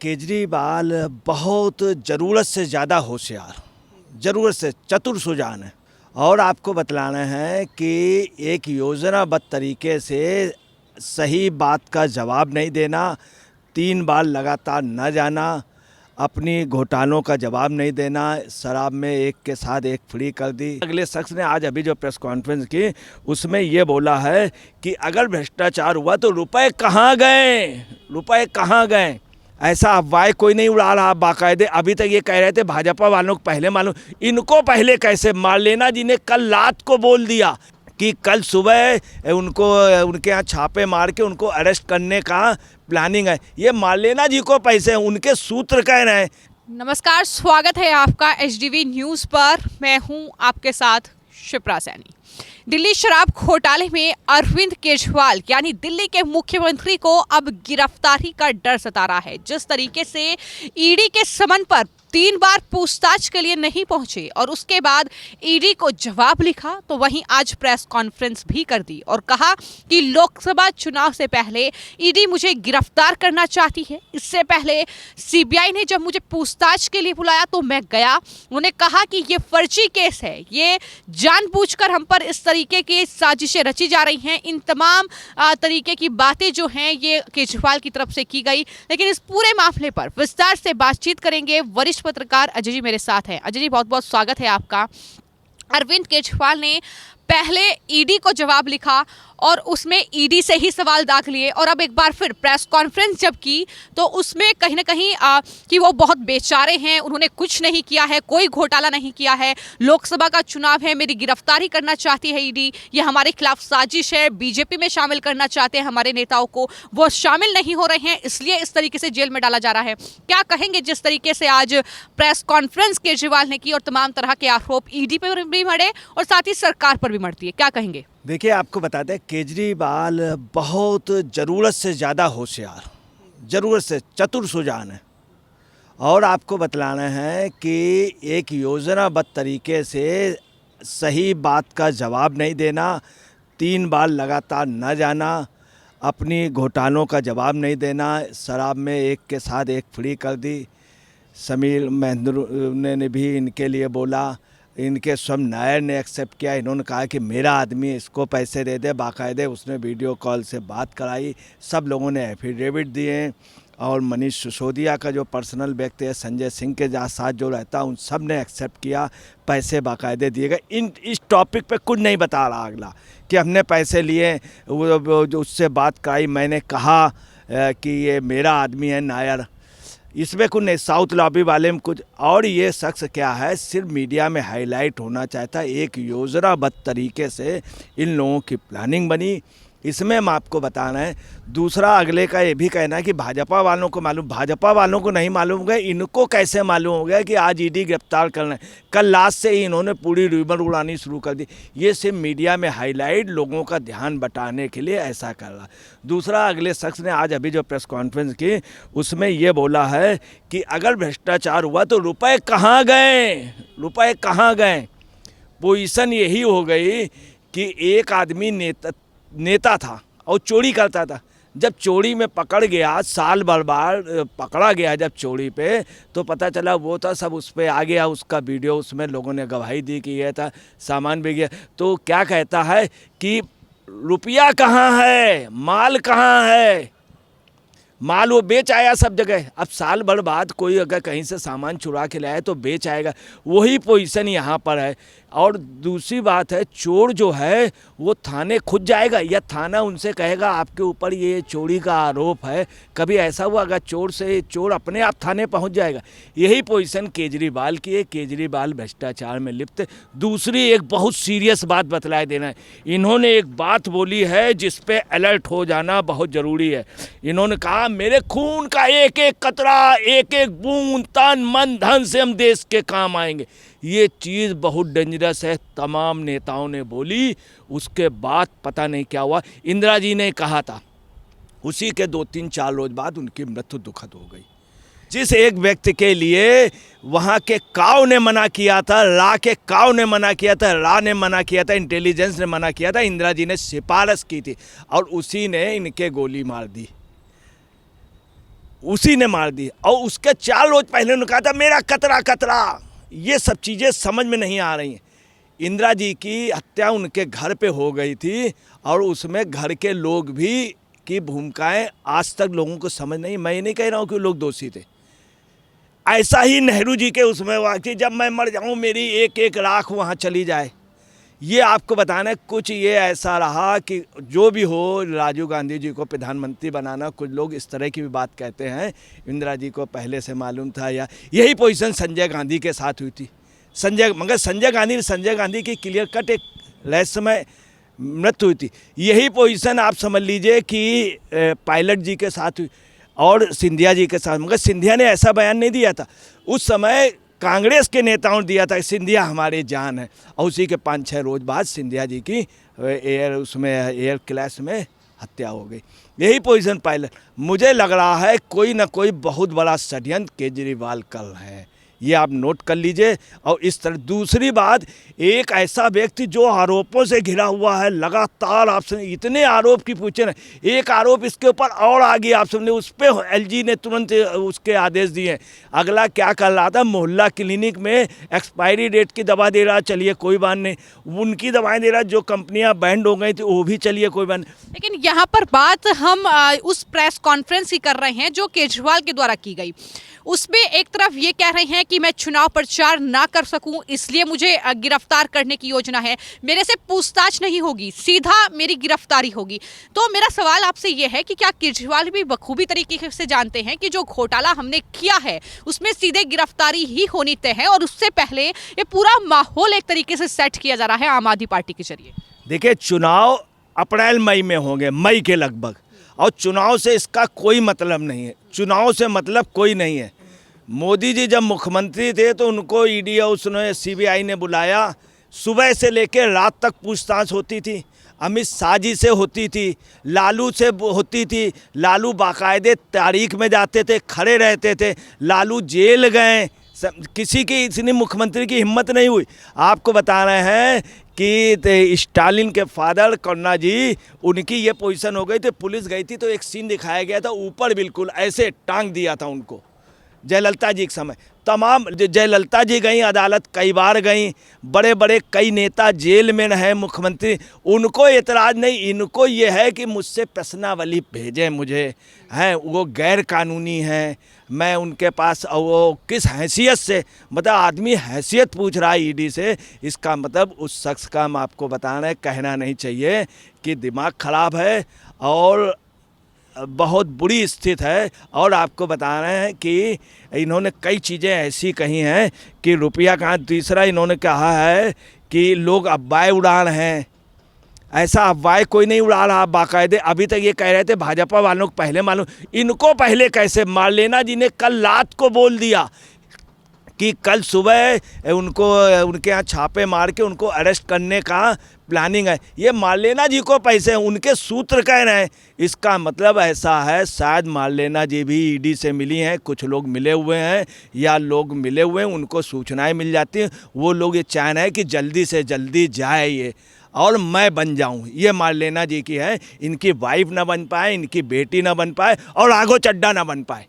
केजरीवाल बहुत ज़रूरत से ज़्यादा होशियार, ज़रूरत से चतुर सुजान है। और आपको बतलाना है कि एक योजनाबद्ध तरीके से सही बात का जवाब नहीं देना, 3 बार लगातार न जाना, अपनी घोटालों का जवाब नहीं देना, शराब में एक के साथ एक फ्री कर दी। अगले शख्स ने आज अभी जो प्रेस कॉन्फ्रेंस की उसमें ये बोला है कि अगर भ्रष्टाचार हुआ तो रुपए कहाँ गए, रुपए कहाँ गए। ऐसा अफवाह कोई नहीं उड़ा रहा बाकायदे। अभी तक ये कह रहे थे भाजपा वालों को पहले मालूम, इनको पहले कैसे। मार्लेना जी ने कल रात को बोल दिया कि कल सुबह उनको उनके यहाँ छापे मार के उनको अरेस्ट करने का प्लानिंग है। ये मार्लेना जी को पैसे हैं, उनके सूत्र कह रहे हैं। नमस्कार, स्वागत है आपका एचडीवी न्यूज़ पर। मैं हूं आपके साथ शिप्रा सैनी। दिल्ली शराब घोटाले में अरविंद केजरीवाल यानी दिल्ली के मुख्यमंत्री को अब गिरफ्तारी का डर सता रहा है। जिस तरीके से ईडी के समन पर 3 बार पूछताछ के लिए नहीं पहुंचे और उसके बाद ईडी को जवाब लिखा, तो वहीं आज प्रेस कॉन्फ्रेंस भी कर दी और कहा कि लोकसभा चुनाव से पहले ईडी मुझे गिरफ्तार करना चाहती है। इससे पहले सीबीआई ने जब मुझे पूछताछ के लिए बुलाया तो मैं गया। उन्होंने कहा कि ये फर्जी केस है, ये जानबूझकर हम पर इस तरीके की साजिशें रची जा रही हैं। इन तमाम तरीके की बातें जो हैं ये केजरीवाल की तरफ से की गई। लेकिन इस पूरे मामले पर विस्तार से बातचीत करेंगे वरिष्ठ पत्रकार अजय जी मेरे साथ हैं। अजय जी, बहुत बहुत स्वागत है आपका। अरविंद केजरीवाल ने पहले ईडी को जवाब लिखा और उसमें ईडी से ही सवाल दाग लिए और अब एक बार फिर प्रेस कॉन्फ्रेंस जब की तो उसमें कहीं ना कहीं कि वो बहुत बेचारे हैं, उन्होंने कुछ नहीं किया है, कोई घोटाला नहीं किया है, लोकसभा का चुनाव है, मेरी गिरफ्तारी करना चाहती है ईडी, ये हमारे खिलाफ साजिश है, बीजेपी में शामिल करना चाहते हैं हमारे नेताओं को, वो शामिल नहीं हो रहे हैं, इसलिए इस तरीके से जेल में डाला जा रहा है। क्या कहेंगे जिस तरीके से आज प्रेस कॉन्फ्रेंस केजरीवाल ने की और तमाम तरह के आरोप ईडी पर भी मढ़े और साथ ही सरकार पर भी मढ़ती है, क्या कहेंगे? देखिए, आपको बताते हैं केजरीवाल बहुत ज़रूरत से ज़्यादा होशियार, ज़रूरत से चतुर सुजान है। और आपको बतलाना है कि एक योजनाबद्ध तरीके से सही बात का जवाब नहीं देना, 3 बार लगातार न जाना, अपनी घोटालों का जवाब नहीं देना, शराब में एक के साथ एक फ्री कर दी। समीर महेंद्र ने भी इनके लिए बोला, इनके स्वयं नायर ने एक्सेप्ट किया। इन्होंने कहा कि मेरा आदमी इसको पैसे दे दे, बाकायदे उसने वीडियो कॉल से बात कराई। सब लोगों ने एफिडेविट दिए और मनीष सिसोदिया का जो पर्सनल व्यक्ति है, संजय सिंह के साथ जो रहता है, उन सब ने एक्सेप्ट किया, पैसे बाकायदे दिए गए। इस टॉपिक पे कुछ नहीं बता रहा अगला कि हमने पैसे लिए, वो जो उससे बात कराई, मैंने कहा कि ये मेरा आदमी है नायर, इसमें कुछ नहीं। साउथ लॉबी वाले में कुछ और। ये शख्स क्या है, सिर्फ मीडिया में हाईलाइट होना चाहता है। एक योजनाबद्ध तरीके से इन लोगों की प्लानिंग बनी, इसमें हम आपको बताना है। दूसरा, अगले का ये भी कहना है कि भाजपा वालों को मालूम, भाजपा वालों को नहीं मालूम हो गया, इनको कैसे मालूम हो गया कि आज ईडी गिरफ्तार करना है। कल लास्ट से ही इन्होंने पूरी रिबन उड़ानी शुरू कर दी। ये सिर्फ मीडिया में हाईलाइट, लोगों का ध्यान बटाने के लिए ऐसा कर रहा। दूसरा, अगले शख्स ने आज अभी जो प्रेस कॉन्फ्रेंस की उसमें ये बोला है कि अगर भ्रष्टाचार हुआ तो रुपए कहाँ गए, रुपए कहाँ गए। पोजीशन यही हो गई कि एक आदमी नेता था और चोरी करता था। जब चोरी में पकड़ गया, साल बर्बाद पकड़ा गया जब चोरी पे, तो पता चला वो था सब उस पर आ गया, उसका वीडियो, उसमें लोगों ने गवाही दी कि ये था, सामान भी गया। तो क्या कहता है कि रुपया कहाँ है, माल कहाँ है, माल वो बेच आया सब जगह। अब साल भर बाद कोई अगर कहीं से सामान चुरा के लाए तो बेच आएगा, वही पोजीशन यहाँ पर है। और दूसरी बात है, चोर जो है वो थाने खुद जाएगा या थाना उनसे कहेगा आपके ऊपर ये चोरी का आरोप है। कभी ऐसा हुआ अगर चोर अपने आप थाने पहुँच जाएगा। यही पोजीशन केजरीवाल की है। केजरीवाल भ्रष्टाचार में लिप्त। दूसरी एक बहुत सीरियस बात बतलाए देना है, इन्होंने एक बात बोली है जिस पे अलर्ट हो जाना बहुत ज़रूरी है। इन्होंने कहा मेरे खून का एक एक कतरा, एक एक बूंद, तन मन धन से हम देश के काम आएंगे। ये चीज़ बहुत डेंजरस है, तमाम नेताओं ने बोली। उसके बाद पता नहीं क्या हुआ। इंदिरा जी ने कहा था, उसी के 2-3-4 रोज बाद उनकी मृत्यु दुखद हो गई। जिस एक व्यक्ति के लिए वहाँ के काव ने मना किया था, रा के काव ने मना किया था, रा ने मना किया था, इंटेलिजेंस ने मना किया था, इंदिरा जी ने सिफारिश की थी और उसी ने इनके गोली मार दी। उसी ने मार दी। और उसके 4 रोज पहले उन्होंने कहा था मेरा कतरा कतरा। ये सब चीज़ें समझ में नहीं आ रही हैं। इंदिरा जी की हत्या उनके घर पे हो गई थी और उसमें घर के लोग भी की भूमिकाएं आज तक लोगों को समझ नहीं। मैं ये नहीं कह रहा हूँ कि लोग दोषी थे। ऐसा ही नेहरू जी के उसमें हुआ कि जब मैं मर जाऊँ मेरी एक एक राख वहाँ चली जाए। ये आपको बताना है, कुछ ये ऐसा रहा कि जो भी हो राजीव गांधी जी को प्रधानमंत्री बनाना, कुछ लोग इस तरह की भी बात कहते हैं। इंदिरा जी को पहले से मालूम था या यही पोजीशन संजय गांधी के साथ हुई थी। मगर संजय गांधी की क्लियर कट एक रहस्यमय मृत्यु हुई थी। यही पोजीशन आप समझ लीजिए कि पायलट जी के साथ हुई और सिंधिया जी के साथ। मगर सिंधिया ने ऐसा बयान नहीं दिया था। उस समय कांग्रेस के नेताओं ने दिया था कि सिंधिया हमारी जान है। और उसी के 5-6 रोज बाद सिंधिया जी की एयर क्लैश में हत्या हो गई। यही पोजीशन पायलट। मुझे लग रहा है कोई ना कोई बहुत बड़ा षड्यंत्र केजरीवाल कर रहे हैं। ये आप नोट कर लीजिए। और इस तरह दूसरी बात, एक ऐसा व्यक्ति जो आरोपों से घिरा हुआ है, लगातार आप समझे इतने आरोप की पूछे ना, एक आरोप इसके ऊपर और आ गया। आप समझे उस पर एलजी ने तुरंत उसके आदेश दिए। अगला क्या कर रहा था, मोहल्ला क्लिनिक में एक्सपायरी डेट की दवा दे रहा, चलिए कोई बात नहीं। उनकी दवाएं दे रहा, जो कंपनियां बैंड हो गई थी वो भी चलिए कोई बात नहीं। लेकिन यहाँ पर बात हम उस प्रेस कॉन्फ्रेंस की कर रहे हैं जो केजरीवाल के द्वारा की गई। उसमें एक तरफ ये कह रहे हैं कि मैं चुनाव प्रचार ना कर सकूं इसलिए मुझे गिरफ्तार करने की योजना है, मेरे से पूछताछ नहीं होगी, सीधा मेरी गिरफ्तारी होगी। तो मेरा सवाल आपसे ये है कि क्या केजरीवाल भी बखूबी तरीके से जानते हैं कि जो घोटाला हमने किया है उसमें सीधे गिरफ्तारी ही होनी तय है और उससे पहले ये पूरा माहौल एक तरीके से सेट किया जा रहा है आम आदमी पार्टी के जरिए? देखिए, चुनाव अप्रैल मई में होंगे, मई के लगभग, और चुनाव से इसका कोई मतलब नहीं है। चुनाव से मतलब कोई नहीं है। मोदी जी जब मुख्यमंत्री थे तो उनको ईडी और उसने सीबीआई ने बुलाया। सुबह से लेकर रात तक पूछताछ होती थी। अमित शाह जी से होती थी, लालू से होती थी। लालू बाकायदे तारीख में जाते थे, खड़े रहते थे। लालू जेल गए, किसी की इतनी मुख्यमंत्री की हिम्मत नहीं हुई। आपको बता रहे हैं कि स्टालिन के फादर करुणा जी, उनकी ये पोजीशन हो गई थी। पुलिस गई थी तो एक सीन दिखाया गया था, ऊपर बिल्कुल ऐसे टांग दिया था उनको। जयललिता जी के समय तमाम जयललिता जी गई अदालत, कई बार गई। बड़े बड़े कई नेता जेल में रहे, मुख्यमंत्री, उनको एतराज़ नहीं। इनको ये है कि मुझसे प्रश्नावली भेजें मुझे, हैं वो गैर कानूनी हैं, मैं उनके पास वो किस हैसियत से, मतलब आदमी हैसियत पूछ रहा है ईडी से। इसका मतलब उस शख्स का हम आपको बताना है, कहना नहीं चाहिए कि दिमाग ख़राब है और बहुत बुरी स्थिति है। और आपको बता रहे हैं कि इन्होंने कई चीज़ें ऐसी कही हैं कि रुपया कहाँ। तीसरा इन्होंने कहा है कि लोग अफवाहें उड़ा रहे हैं। ऐसा अफवाहें कोई नहीं उड़ा रहा बाकायदे। अभी तक ये कह रहे थे भाजपा वालों को पहले मालूम, इनको पहले कैसे? मार्लेना जी ने कल रात को बोल दिया कि कल सुबह उनको उनके यहाँ छापे मार के उनको अरेस्ट करने का प्लानिंग है। ये मार्लेना जी को पैसे हैं, उनके सूत्र कह रहे हैं। इसका मतलब ऐसा है शायद मार्लेना जी भी ईडी से मिली हैं, कुछ लोग मिले हुए हैं या लोग मिले हुए हैं, उनको सूचनाएं मिल जाती हैं। वो लोग ये चाह रहे हैं कि जल्दी से जल्दी जाए ये और मैं बन जाऊं। ये मार्लेना जी की है, इनकी वाइफ ना बन पाए, इनकी बेटी ना बन पाए और राघव चड्ढा ना बन पाए,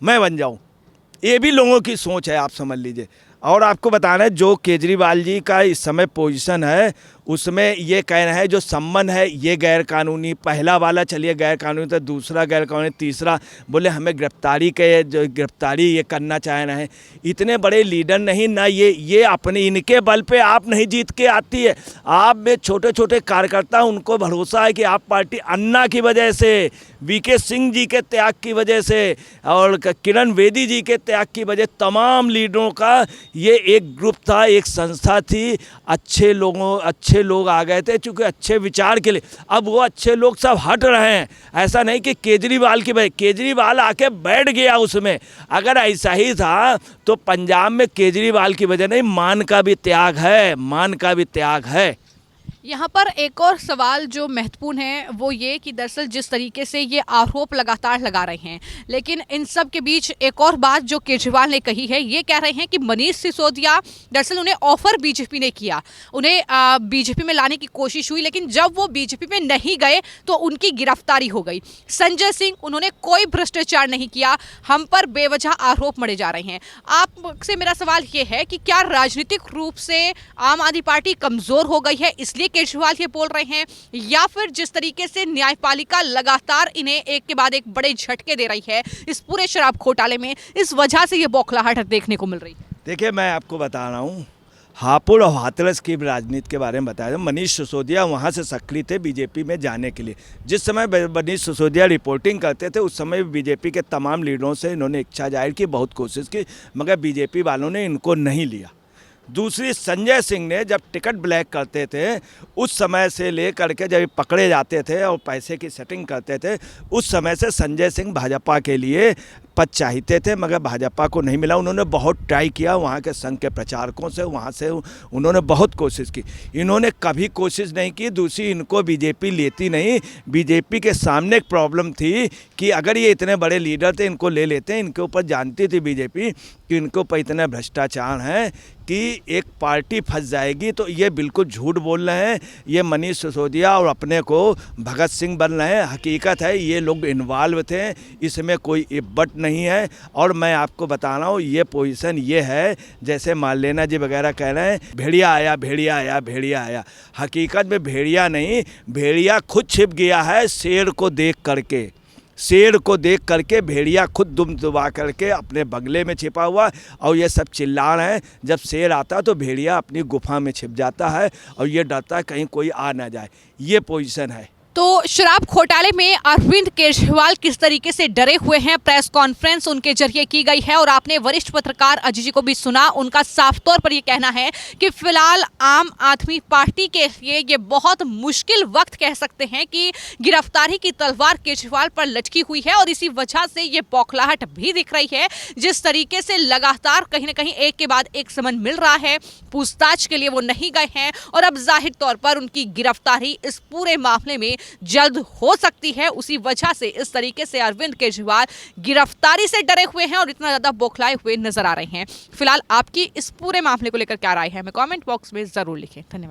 मैं बन जाऊं। ये भी लोगों की सोच है, आप समझ लीजिए। और आपको बताना है जो केजरीवाल जी का इस समय पोजीशन है उसमें ये कह रहे हैं जो सम्मन है ये गैर कानूनी। पहला वाला चलिए गैर कानूनी था, दूसरा गैर कानूनी, तीसरा बोले हमें गिरफ्तारी ये करना चाह रहे हैं। इतने बड़े लीडर नहीं ना, ये अपने इनके बल पे आप नहीं जीत के आती है। आप में छोटे छोटे कार्यकर्ता, उनको भरोसा है कि आप पार्टी अन्ना की वजह से, वीके सिंह जी के त्याग की वजह से और किरण बेदी जी के त्याग की वजह, तमाम लीडरों का ये एक ग्रुप था, एक संस्था थी। अच्छे लोग आ गए थे चूँकि अच्छे विचार के लिए। अब वो अच्छे लोग सब हट रहे हैं। ऐसा नहीं कि केजरीवाल की वजह, केजरीवाल आके बैठ गया उसमें। अगर ऐसा ही था तो पंजाब में केजरीवाल की वजह नहीं, मान का भी त्याग है, मान का भी त्याग है। यहाँ पर एक और सवाल जो महत्वपूर्ण है वो ये कि दरअसल जिस तरीके से ये आरोप लगातार लगा रहे हैं, लेकिन इन सब के बीच एक और बात जो केजरीवाल ने कही है, ये कह रहे हैं कि मनीष सिसोदिया दरअसल उन्हें ऑफर बीजेपी ने किया, उन्हें बीजेपी में लाने की कोशिश हुई, लेकिन जब वो बीजेपी में नहीं गए तो उनकी गिरफ्तारी हो गई। संजय सिंह, उन्होंने कोई भ्रष्टाचार नहीं किया, हम पर बेवजह आरोप मढ़े जा रहे हैं। आपसे मेरा सवाल ये है कि क्या राजनीतिक रूप से आम आदमी पार्टी कमजोर हो गई है इसलिए केजरीवाल ये बोल रहे हैं, या फिर जिस तरीके से न्यायपालिका लगातार इन्हें एक के बाद एक बड़े झटके दे रही है इस पूरे शराब घोटाले में, इस वजह से ये बौखलाहट देखने को मिल रही है? देखिए, मैं आपको बता रहा हूँ, हापुड़ और हाथरस की राजनीति के बारे में बताया। मनीष सिसोदिया वहाँ से सक्रिय थे बीजेपी में जाने के लिए। जिस समय मनीष सिसोदिया रिपोर्टिंग करते थे उस समय बीजेपी के तमाम लीडरों से इन्होंने इच्छा जाहिर की, बहुत कोशिश की, मगर बीजेपी वालों ने इनको नहीं लिया। दूसरी, संजय सिंह ने जब टिकट ब्लैक करते थे उस समय से लेकर के जब पकड़े जाते थे और पैसे की सेटिंग करते थे, उस समय से संजय सिंह भाजपा के लिए पद चाहते थे, मगर भाजपा को नहीं मिला। उन्होंने बहुत ट्राई किया वहाँ के संघ के प्रचारकों से, वहाँ से उन्होंने बहुत कोशिश की, इन्होंने कभी कोशिश नहीं की। दूसरी, इनको बीजेपी लेती नहीं। बीजेपी के सामने एक प्रॉब्लम थी कि अगर ये इतने बड़े लीडर थे इनको ले लेते, इनके ऊपर जानती थी बीजेपी कि इनके ऊपर इतने भ्रष्टाचार हैं कि एक पार्टी फंस जाएगी। तो ये बिल्कुल झूठ बोल रहे हैं, ये मनीष सिसोदिया और अपने को भगत सिंह बन रहे हैं। हकीकत है ये लोग इन्वॉल्व थे, इसमें कोई इब्बट नहीं है। और मैं आपको बता रहा हूँ, ये पोजीशन ये है जैसे मालेना जी वगैरह कह रहे हैं भेड़िया आया भेड़िया आया भेड़िया आया। हकीकत में भेड़िया नहीं, भेड़िया खुद छिप गया है शेर को देख करके। शेर को देख करके भेड़िया खुद दुम दबा करके अपने बंगले में छिपा हुआ, और ये सब चिल्ला रहे हैं। जब शेर आता तो भेड़िया अपनी गुफा में छिप जाता है और ये डरता है कहीं कोई आ ना जाए। ये पोजीशन है। तो शराब घोटाले में अरविंद केजरीवाल किस तरीके से डरे हुए हैं, प्रेस कॉन्फ्रेंस उनके जरिए की गई है और आपने वरिष्ठ पत्रकार अजय जी को भी सुना। उनका साफ तौर पर यह कहना है कि फिलहाल आम आदमी पार्टी के लिए ये बहुत मुश्किल वक्त कह सकते हैं कि गिरफ्तारी की तलवार केजरीवाल पर लटकी हुई है और इसी वजह से ये बौखलाहट भी दिख रही है। जिस तरीके से लगातार कहीं ना कहीं एक के बाद एक समन मिल रहा है, पूछताछ के लिए वो नहीं गए हैं और अब जाहिर तौर पर उनकी गिरफ्तारी इस पूरे मामले में जल्द हो सकती है। उसी वजह से इस तरीके से अरविंद केजरीवाल गिरफ्तारी से डरे हुए हैं और इतना ज्यादा बौखलाए हुए नजर आ रहे हैं। फिलहाल आपकी इस पूरे मामले को लेकर क्या राय है, हमें कमेंट बॉक्स में जरूर लिखें। धन्यवाद।